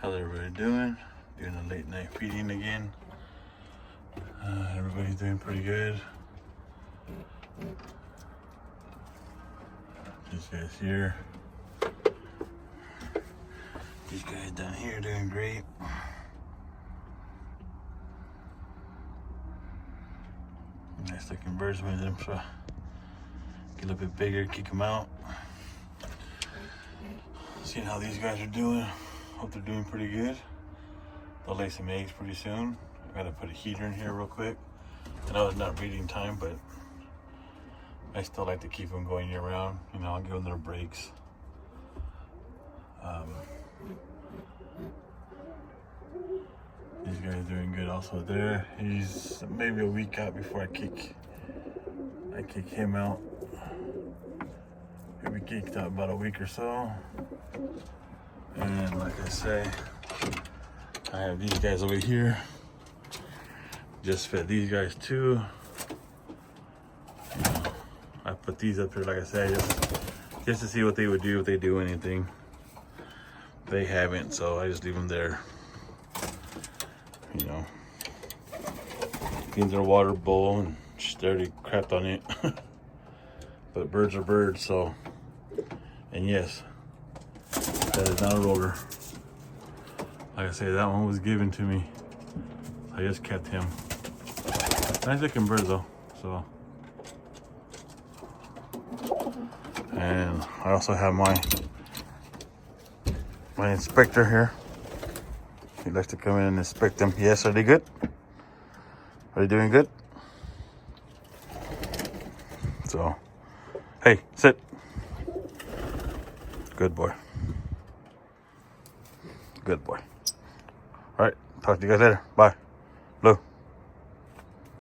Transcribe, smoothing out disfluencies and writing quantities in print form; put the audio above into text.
How's everybody doing? Doing a late night feeding again. Everybody's doing pretty good. These guys here. These guys down here doing great. Nice looking birds with them, so get a little bit bigger, kick them out. Seeing how these guys are doing. Hope they're doing pretty good. They'll lay some eggs pretty soon. I gotta put a heater in here real quick. I know it's not breeding time, but I still like to keep them going year round. You know, I'll give them their breaks. These guys are doing good also there. He's maybe a week out before I kick him out. He'll be kicked out about a week or so. And like I say, I have these guys over here. Just fed these guys too. I put these up here, like I said, just to see what they would do if they do anything. They haven't, so I just leave them there. You know, in their water bowl and just already crapped on it. But birds are birds, so. And yes, that is not a roller. Like I say, that one was given to me. I just kept him. Nice looking bird though, so. And I also have my inspector here. He likes to come in and inspect them. Yes, are they good? Are they doing good? So, hey, sit. Good boy. Good boy. All right, talk to you guys later. Bye. Blue.